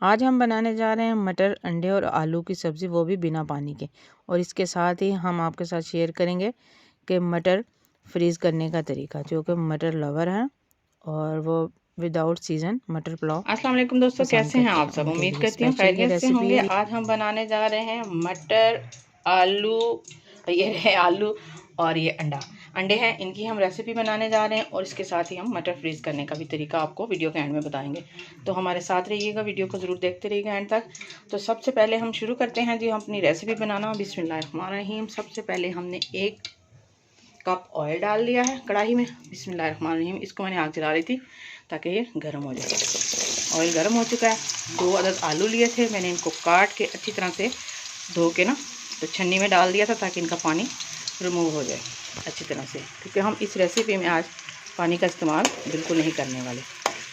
आज हम बनाने जा रहे हैं मटर, अंडे और आलू की सब्ज़ी, वो भी बिना पानी के। और इसके साथ ही हम आपके साथ शेयर करेंगे कि मटर फ्रीज़ करने का तरीका, जो कि मटर लवर हैं और वो विदाउट सीज़न मटर पुलाव अस्सलाम वालेकुम दोस्तों, कैसे हैं आप सब। उम्मीद करती हूँ खैरियत से होंगे। आज हम बनाने जा रहे हैं मटर, आलू, ये रहे आलू और ये अंडे हैं। इनकी हम रेसिपी बनाने जा रहे हैं और इसके साथ ही हम मटर फ्रीज़ करने का भी तरीका आपको वीडियो के एंड में बताएंगे। तो हमारे साथ रहिएगा, वीडियो को ज़रूर देखते रहिएगा एंड तक। तो सबसे पहले हम शुरू करते हैं जी हम अपनी रेसिपी बनाना। बिस्मिल्लाहिर्रहमानिर्रहीम। सबसे पहले हमने 1 कप ऑयल डाल दिया है कढ़ाई में। बिस्मिल्लाहिर्रहमानिर्रहीम। इसको मैंने आग जला ली थी ताकि ये गर्म हो जाए। ऑयल गर्म हो चुका है। 2 अदद आलू लिए थे, मैंने इनको काट के अच्छी तरह से धो के ना तो छन्नी में डाल दिया था ताकि इनका पानी रिमूव हो जाए अच्छी तरह से, क्योंकि हम इस रेसिपी में आज पानी का इस्तेमाल बिल्कुल नहीं करने वाले।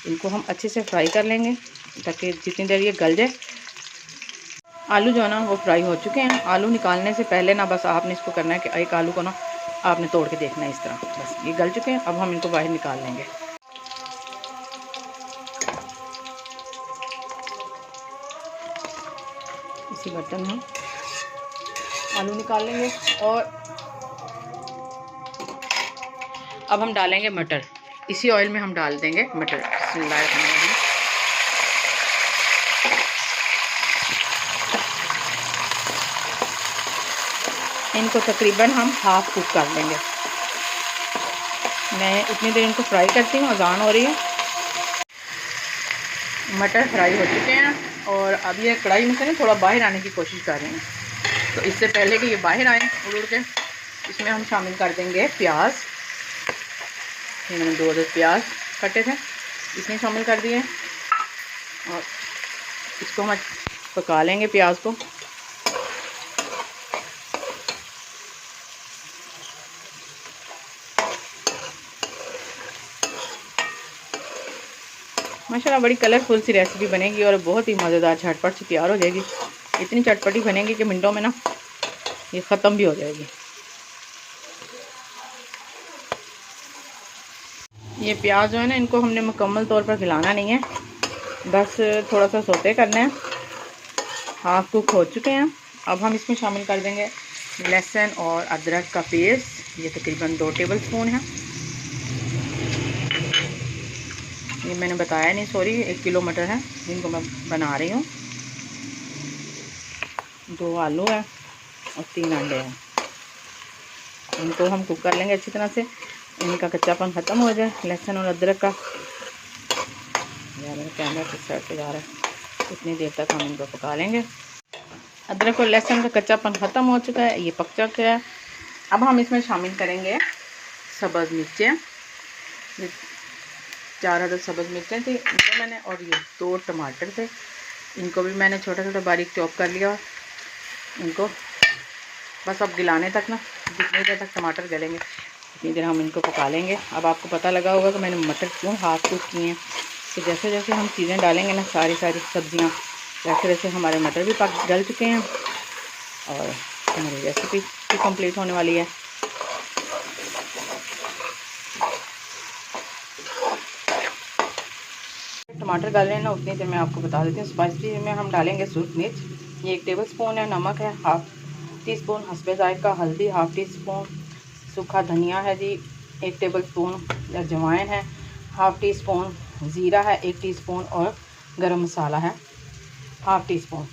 इनको हम अच्छे से फ्राई कर लेंगे ताकि जितनी देर ये गल जाए। आलू जो है ना वो फ्राई हो चुके हैं। आलू निकालने से पहले ना बस आपने इसको करना है कि एक आलू को ना आपने तोड़ के देखना है इस तरह। बस ये गल चुके हैं, अब हम इनको बाहर निकाल लेंगे। इसी बर्तन में हम आलू निकाल लेंगे और अब हम डालेंगे मटर। इसी ऑयल में हम डाल देंगे मटर। बिस्मिल्लाहिर्रहमानिर्रहीम। इनको तकरीबन हम हाफ कुक कर लेंगे। मैं इतनी देर इनको फ्राई करती हूँ, अजान हो रही है। मटर फ्राई हो चुके हैं और अब ये कढ़ाई में से ना थोड़ा बाहर आने की कोशिश कर रहे हैं। तो इससे पहले कि ये बाहर आए उड़ के, इसमें हम शामिल कर देंगे प्याज। मैंने 2 अदद प्याज कटे थे, इसमें शामिल कर दिए और इसको हम पका लेंगे प्याज को। माशाल्लाह बड़ी कलरफुल सी रेसिपी बनेगी और बहुत ही मज़ेदार झटपट से तैयार हो जाएगी। इतनी चटपटी बनेगी कि मिनटों में ना ये ख़त्म भी हो जाएगी। ये प्याज जो है ना, इनको हमने मुकम्मल तौर पर खिलाना नहीं है, बस थोड़ा सा सोते करना है। हाफ कुक हो चुके हैं। अब हम इसमें शामिल कर देंगे लहसुन और अदरक का पेस्ट। ये तकरीबन 2 टेबल स्पून है। ये मैंने बताया नहीं, सॉरी, 1 किलो मटर है जिनको मैं बना रही हूँ। 2 आलू है और 3 अंडे हैं। इनको हम कुक कर लेंगे अच्छी तरह से, इनका कच्चापन ख़त्म हो जाए। लहसुन और अदरक का, यार मेरा कैमरा किस साइड पे जा रहा है, इतनी देर तक हम इनको पका लेंगे। अदरक और लहसुन का कच्चापन ख़त्म हो चुका है, ये पक चुका है। अब हम इसमें शामिल करेंगे सब्ज़ मिर्चें। 4 अदद सब्ज़ मिर्चें थी इनको मैंने, और ये 2 टमाटर थे, इनको भी मैंने छोटा छोटा बारीक चॉप कर लिया। इनको बस अब गिलाने तक ना, जितनी देर तक टमाटर गलेंगे इतनी देर हम इनको पका लेंगे। अब आपको पता लगा होगा कि मैंने मटर क्यों हाफ कुक किए हैं। तो जैसे जैसे हम चीज़ें डालेंगे ना, सारी सब्ज़ियाँ, वैसे वैसे हमारे मटर भी गल चुके हैं और हमारी रेसिपी भी कंप्लीट होने वाली है। टमाटर गल रहे हैं ना, उतनी देर मैं आपको बता देती हूँ। स्पाइसी में हम डालेंगे सूरख मिर्च, ये 1 टेबल स्पून है। नमक है हाफ टी स्पून, हस्बे जायका। हल्दी हाफ टी स्पून। सूखा धनिया है जी 1 टेबल स्पून। अजवाइन है हाफ टी स्पून। ज़ीरा है 1 टीस्पून और गरम मसाला है हाफ टी स्पून।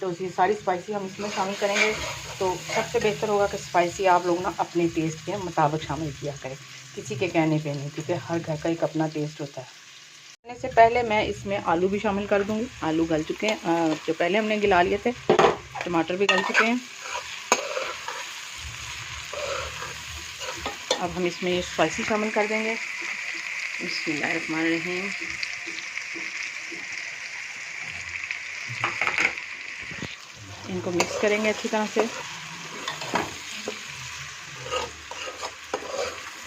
तो ये सारी स्पाइसी हम इसमें शामिल करेंगे। तो सबसे बेहतर होगा कि स्पाइसी आप लोग ना अपने टेस्ट के मुताबिक शामिल किया करें, किसी के कहने पे नहीं, क्योंकि हर घर का एक अपना टेस्ट होता है। करने से पहले मैं इसमें आलू भी शामिल कर दूँगी। आलू गल चुके हैं, जो पहले हमने गिला लिए थे। टमाटर भी गल चुके हैं। अब हम इसमें स्पाइसी शामिल कर देंगे। बिस्मिल्लाहिर्रहमानिर्रहीम। इनको मिक्स करेंगे अच्छी तरह से।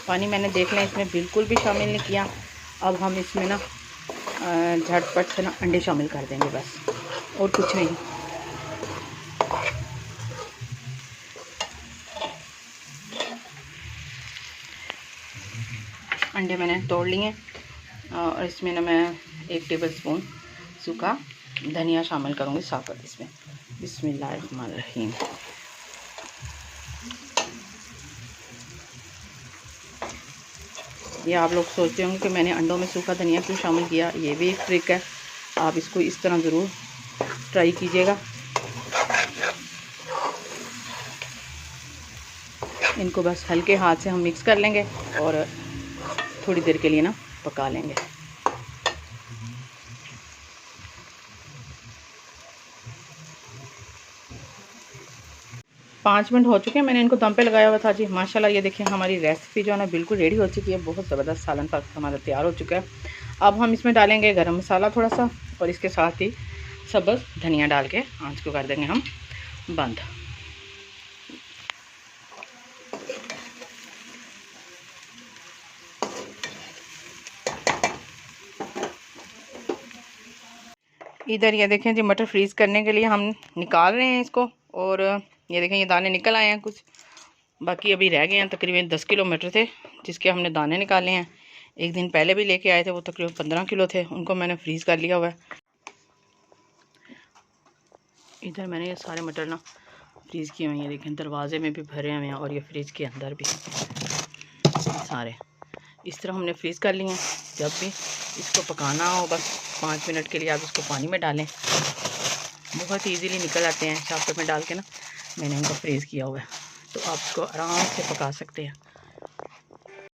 पानी मैंने देख लें इसमें बिल्कुल भी शामिल नहीं किया। अब हम इसमें ना झटपट से ना अंडे शामिल कर देंगे, बस और कुछ नहीं। अंडे मैंने तोड़ लिए और इसमें ना मैं 1 टेबल स्पून सूखा धनिया शामिल करूँगी साबुत इसमें। बिस्मिल्लाहिर्रहमानिर्रहीम। ये आप लोग सोचते होंगे कि मैंने अंडों में सूखा धनिया क्यों शामिल किया, ये भी एक ट्रिक है। आप इसको इस तरह ज़रूर ट्राई कीजिएगा। इनको बस हल्के हाथ से हम मिक्स कर लेंगे और थोड़ी देर के लिए ना पका लेंगे। पाँच मिनट हो चुके हैं, मैंने इनको दम पे लगाया हुआ था जी। माशाल्लाह ये देखिए हमारी रेसिपी जो है ना बिल्कुल रेडी हो चुकी है। बहुत ज़बरदस्त सालन पाक हमारा तैयार हो चुका है। अब हम इसमें डालेंगे गरम मसाला थोड़ा सा और इसके साथ ही सब्ज़ धनिया डाल के आँच को कर देंगे हम बंद। इधर ये देखें जी मटर फ्रीज़ करने के लिए हम निकाल रहे हैं इसको, और ये देखें ये दाने निकल आए हैं कुछ, बाकी अभी रह गए हैं। तकरीबन 10 किलो मटर थे जिसके हमने दाने निकाले हैं। एक दिन पहले भी लेके आए थे, वो तकरीबन 15 किलो थे, उनको मैंने फ्रीज़ कर लिया हुआ है। इधर मैंने ये सारे मटर ना फ्रीज़ किए हुए हैं। ये देखें दरवाजे में भी भरे हुए हैं और ये फ्रिज के अंदर भी सारे इस तरह हमने फ्रीज़ कर लिए हैं। जब भी इसको पकाना हो बस 5 मिनट के लिए आप इसको पानी में डालें, बहुत ईजीली निकल आते हैं। शापर में डाल के ना मैंने इनको फ्रीज़ किया हुआ है, तो आप इसको आराम से पका सकते हैं।